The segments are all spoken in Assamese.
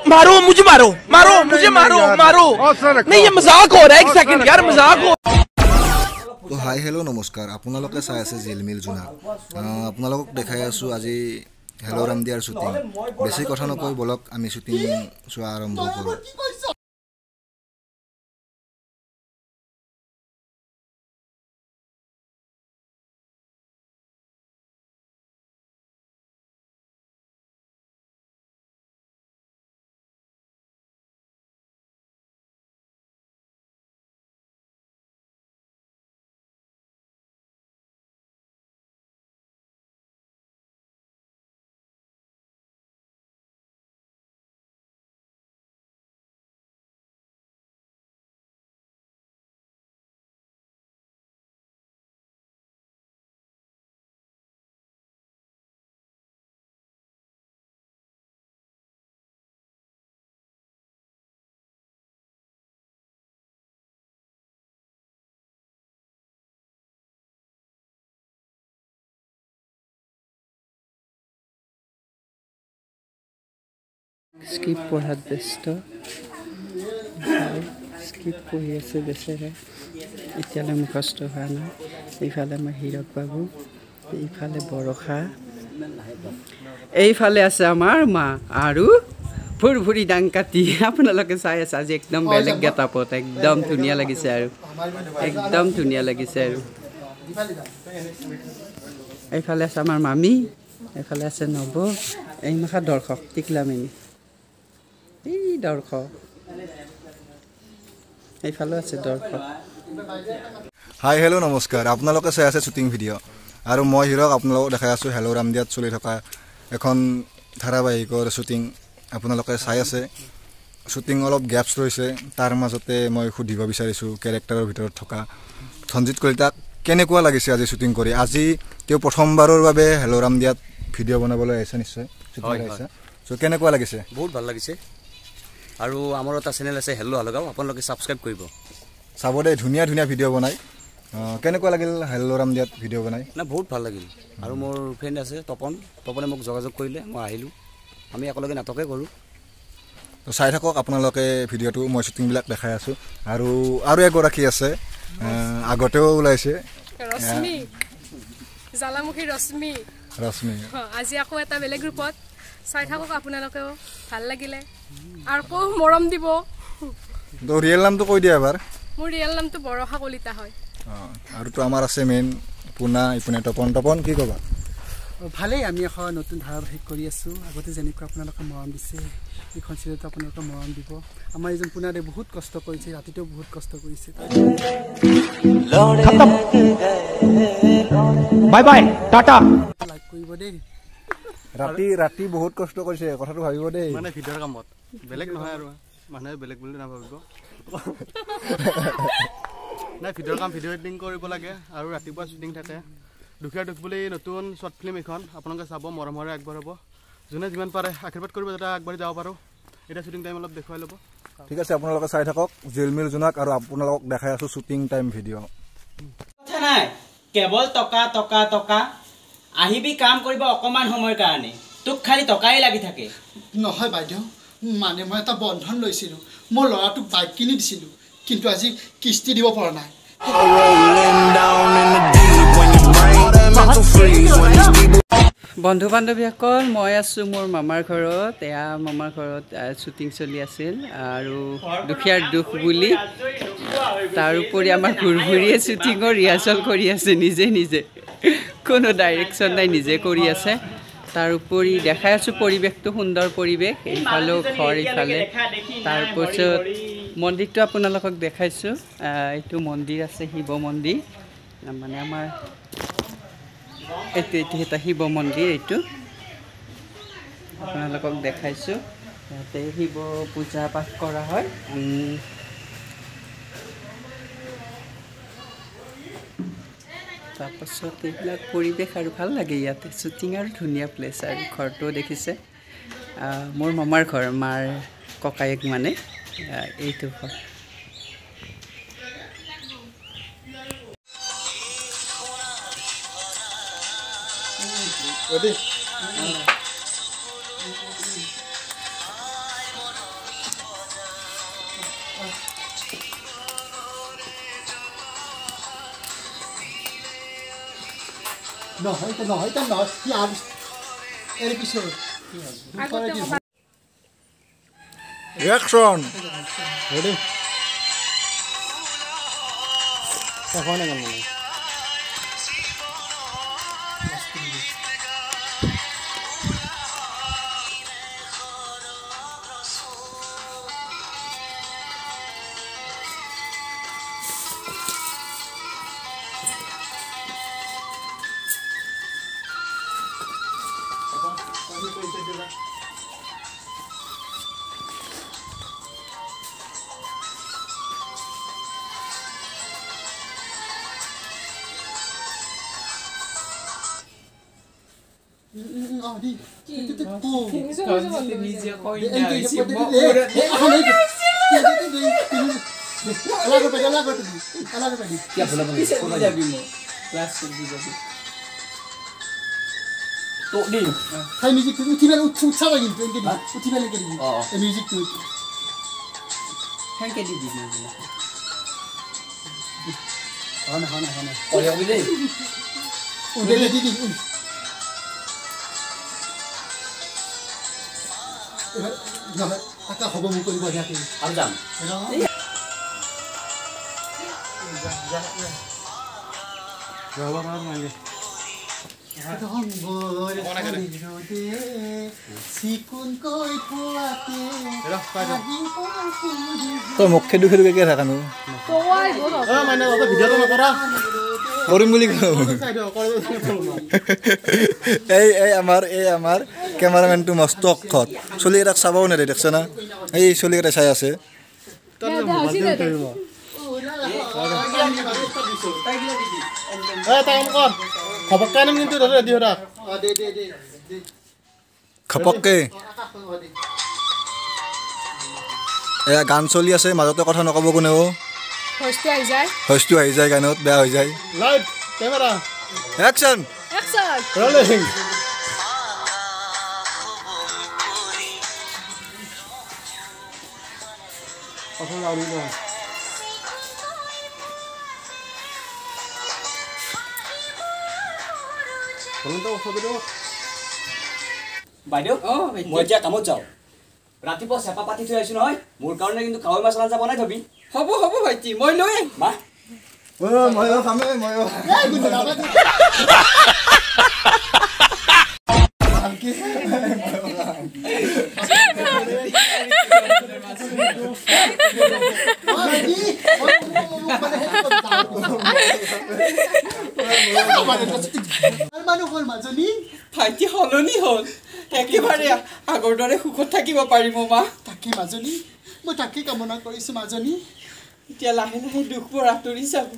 मारो मुझे मारो मारो मुझे मारो मारो नहीं ये मजाक हो रहा है एक सेकंड यार मजाक हो तो हाई हेलो नमस्कार আপোনালোকে চাই আছে জিলমিল জোনাক আপোনালোকক দেখাই আছো আজি হেলো ৰামদিয়াৰ শুটিং বেছি কথা নকৈ বলক আমি শুটিং চোৱা আৰম্ভ কৰো स्किप पढ़ात व्यस्त स्किप पढ़ी আছে বেচেৰা এতিয়ালৈ মুখস্থ হোৱা নাই এইফালে মই হীৰক বাবু এইফালে বৰষা এইফালে আছে আমাৰ মা আৰু ফুৰফুৰি ডাংকাতি আপোনালোকে চাই আছে আজি একদম বেলেগ গেটাপত একদম ধুনীয়া লাগিছে আৰু একদম ধুনীয়া লাগিছে আৰু এইফালে আছে আমাৰ মামি এইফালে আছে নব এই মাখা দৰ্শক টিকলামেনি এই দৰ্শক এইফালে আছে দৰ্শক হাই হেলো নমস্কাৰ আপোনালোকে চাই আছে শুটিং ভিডিঅ আৰু মই হিৰক আপোনালোকক দেখাই আছো হেলো ৰামদিয়াত চলি থকা এখন ধাৰাবাহিকৰ শুটিং আপোনালোকে চাই আছে শুটিং অলপ গ্যাপছ ৰৈছে তাৰ মাজতে মই সুধিব বিচাৰিছো ক্যাৰেক্টাৰৰ ভিতৰত থকা ধনজিত কলিতাক কেনেকুৱা লাগিছে আজি শুটিং কৰি আজি তেওঁ প্ৰথমবাৰৰ বাবে হেলো ৰামদিয়াত ভিডিঅ' বনাবলৈ আহিছে নিশ্চয় শুটিং কৰিছে সো কেনেকুৱা লাগিছে বহুত ভাল লাগিছে আৰু আমাৰ এটা চেনেল আছে হেলো হালগাঁও আপোনালোকে সাবস্ক্ৰাইব কৰিব চাব দে ধুনীয়া ধুনীয়া ভিডিঅ' বনাই কেনেকুৱা লাগিল হেলো ৰামদিয়াত ভিডিঅ' বনাই না বহুত ভাল লাগিল আৰু মোৰ ফ্ৰেণ্ড আছে তপনে মোক যোগাযোগ কৰিলে মই আহিলোঁ আমি একেলগে নাটকে কৰোঁ তো চাই থাকক আপোনালোকে ভিডিঅ'টো মই শুটিংবিলাক দেখাই আছোঁ আৰু এগৰাকী আছে আগতেও ওলাইছে ৰশ্মি জালামুখী ৰশ্মি আজি আকৌ এটা বেলেগ গ্ৰুপত চাই থাকক আপোনালোকেও ভাল লাগিলে আৰু কো মৰম দিব তো ৰিয়েল নামটো কৈ দিয়া এবাৰ মোৰ ৰিয়েল নামটো বৰষা কলিতা হয় আৰু তো আমাৰ আছে মেইন পুনা ইপুনে তপন কি ক'বা ভালেই আমি এখন নতুন ধাৰাবাহিক কৰি আছোঁ আগতে যেনেকুৱা আপোনালোকে মৰম দিছে এইখন চিৰিয়েলটো আপোনালোকে মৰম দিব আমাৰ এজন পুনাৰে বহুত কষ্ট কৰিছে ৰাতিতেও বহুত কষ্ট কৰিছে বাই বাই টাটা লাইক কৰিব দেই ৰাতি বহুত কষ্ট কৰিছে কথাটো ভাবিব দেই মানে ভিডিঅ'ৰ কামত বেলেগ নহয় আৰু মানুহে বেলেগ বুলি নাভাবিব নাই ভিডিঅ'ৰ কাম ভিডিঅ' এডিটিং কৰিব লাগে আৰু ৰাতিপুৱা শ্বুটিং থাকে দুখীয়া দুখ বুলি নতুন শ্বৰ্ট ফিল্ম এখন আপোনালোকে চাব মৰমৰে আগবাঢ়াব যোনে যিমান পাৰে আশীৰ্বাদ কৰিব যাতে আগবাঢ়ি যাব পাৰোঁ এটা শ্বুটিং টাইম অলপ দেখুৱাই ল'ব ঠিক আছে আপোনালোকে চাই থাকক জিলমিল জোনাক আৰু আপোনালোকক দেখাই আছোঁ শ্বুটিং টাইম ভিডিঅ' নাই কেৱল টকা টকা টকা আহিবি কাম কৰিব অকমান সময়ৰ কাৰণে তোক খালি টকাই লাগি থাকে নহয় বাইদেউ মানে মই এটা বন্ধন লৈছিলোঁ মোৰ ল'ৰাটোক বাইক কিনি দিছিলোঁ কিন্তু আজি কিস্তি দিব পৰা নাই বন্ধু বান্ধৱীসকল মই আছোঁ মোৰ মামাৰ ঘৰত এয়া মামাৰ ঘৰত শ্বুটিং চলি আছিল আৰু দুখীয়াৰ দুখ বুলি তাৰোপৰি আমাৰ ঘূৰঘূৰিয়ে শ্বুটিঙৰ ৰিহাৰ্চেল কৰি আছে নিজে কোনো ডাইৰেকশ্যন নাই নিজে কৰি আছে তাৰোপৰি দেখাই আছোঁ পৰিৱেশটো সুন্দৰ পৰিৱেশ এইফালেও ঘৰ এইফালে তাৰপিছত মন্দিৰটো আপোনালোকক দেখাইছোঁ এইটো মন্দিৰ আছে শিৱ মন্দিৰ মানে আমাৰ এইটো এটা শিৱ মন্দিৰ এইটো আপোনালোকক দেখাইছোঁ ইয়াতে শিৱ পূজা পাঠ কৰা হয় তাৰপাছত এইবিলাক পৰিৱেশ আৰু ভাল লাগে ইয়াতে শ্বুটিং আৰু ধুনীয়া প্লেচ আৰু ঘৰটোও দেখিছে মোৰ মামাৰ ঘৰ মাৰ ককায়েক মানে এইটো ঘৰ নহয় কি আৰ এৰ পিছৰ ৰিয়েকশ্যন ৰেডি এখন না মানে দি নিজে কই তো দি হাই মিউজিক উঠিবেল উৎসাহ লাগিল এনকে দি উঠিবেল এনকে দি এই মিউজিকটো হেনকে দি দি হনা ওরে বুঝলি উদে দি দি নহয় আকা হ'ব মোক কৰিব দিয়াকে আৰ যাম ৰবা ৰবা মাইলে তই মোক খেদু খেদুকে থাকানো মানে ভিডিঅ'টো নকৰা কৰিম বুলি এই আমাৰ কেমেৰামেনটো মস্ত অক্ষত চলিকেইটাক চাবও নেদে দেখছে না এই চলিকেইটা চাই আছে খবৰকে আনিম কিন্তু ৰেডি হৈ থাক খপককে এয়া গান চলি আছে মাজতে কথা নক'ব কোনেও হইচটো আহি যায় গানত বেয়া হৈ যায় লাইট কেমেৰা একশ্যন ৰলিং কথা লাউৰি ন বাইদেউ মই এতিয়া কামত যাওঁ ৰাতিপুৱা চেপা পাতি থৈ আহিছোঁ নহয় মোৰ কাৰণে কিন্তু কাৱৈ মাছ আঞ্জা বনাই থবি হ'ব ভাইটি মই লৈ আহিম মা ময়ো খামে ময়ো মানুহৰ মাজনী ভাইটি সলনি হ'ল একেবাৰে আগৰ দৰে সুখত থাকিব পাৰিম মা তাকে মাজনী মই তাকে কামনা কৰিছোঁ মাজনী এতিয়া লাহে লাহে দুখবোৰ আঁতৰি যাব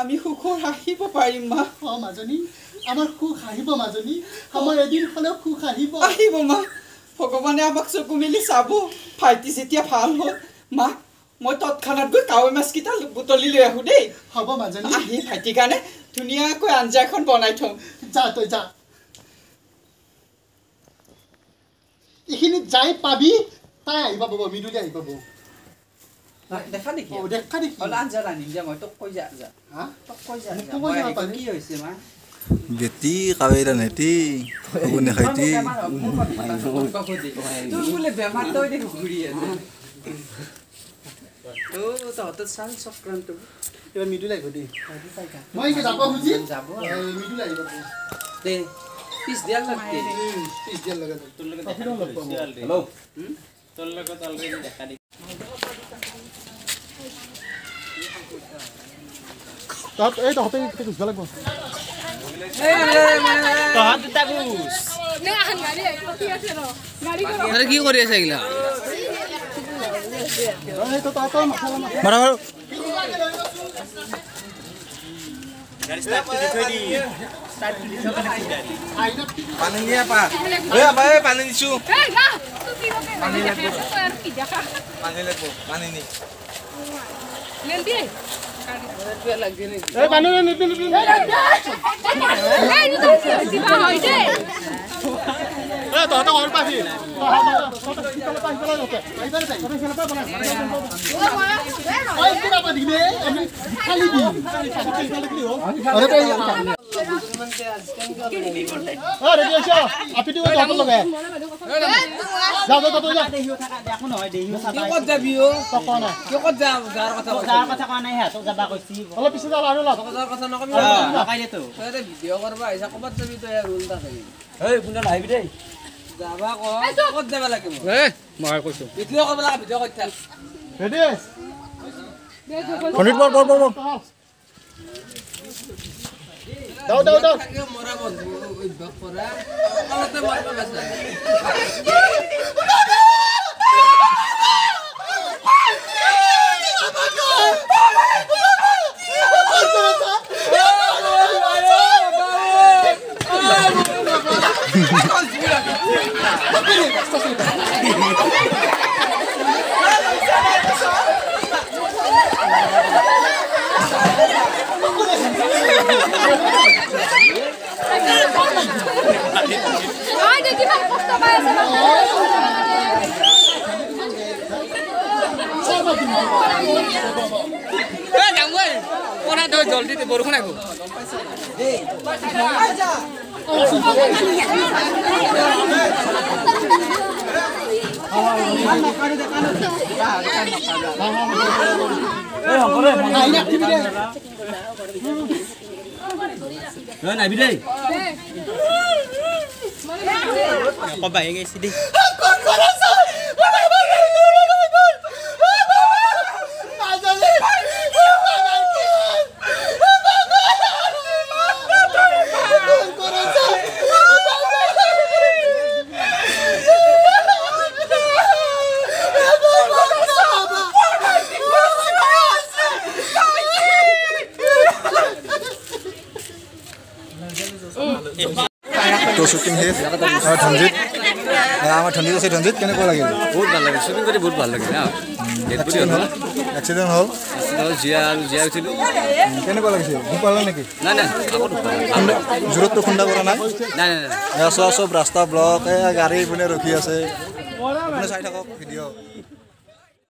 আমি সুখৰ হাঁহিব পাৰিম মা মাজনী আমাৰ সুখ আহিব মাজনী আমাৰ এদিন হ'লেও সুখ আহিব মা ভগৱানে আমাক চকু মেলি চাব ভাইটি যেতিয়া ভাল হ'ল মা মই তৎক্ষণাত গৈ কাৱৈ মাছকেইটা বুটলি লৈ আহোঁ দেই হ'ব মাজনী আহি ভাইটিৰ কাৰণে ধুনীয়াকৈ আঞ্জা এখন বনাই থওঁ যা তই যা এইখিনিত যাই পাবি তাই আহি পাব মৃদুলি আহি পাব দেখা দেখি দেখা দেখি আঞ্জা ৰান্ধিম যে মই তোক কৈ যা তোক কৈ যা কি হৈছে মা বেটি কাৱেৰা নেতি কোনে খাইতি তোৰ বোলে বেমাৰ তই দেখো ঘূৰি আছে তহঁতৰ চাল চক্ৰান্ত এবাৰ মৃদুলি আহিব দেই মই যাব খুজি যাব মৃদুলি আহিব দে পিছ দিয়াৰ লাগতে পিছ দিয়াৰ লগে তোৰ লগত হেল্ল' তোৰ লগত অলৰেডি দেখা দি তহঁতে গুচবা লাগিব তহঁত দুটা গুচ আৰে কি কৰি আছে এগুলা পানী দিয়া পা আপা পানী দিছো পানী লাগব পানী নি জলদি বৰষুণ আহিব নাবি দেই কবা গৈছি দেই তো শুটিং শেষ ধনজিৎ আমার ধনজিৎ আছে ধনজিৎ কেনেকুৱা লাগিল বহুত ভাল লাগিল শুটিং কৰি বহুত ভাল লাগিল এক্সিডেণ্ট হ'ল জিয়া উঠিলোঁ কেনেকুৱা লাগিছিল দুখ পালে নেকি নাই নাই জোৰততো খুন্দা কৰা নাই নাই চব ৰাস্তা ব্লক গাড়ী পিনে ৰখি আছে চাই থাকক ভিডিঅ'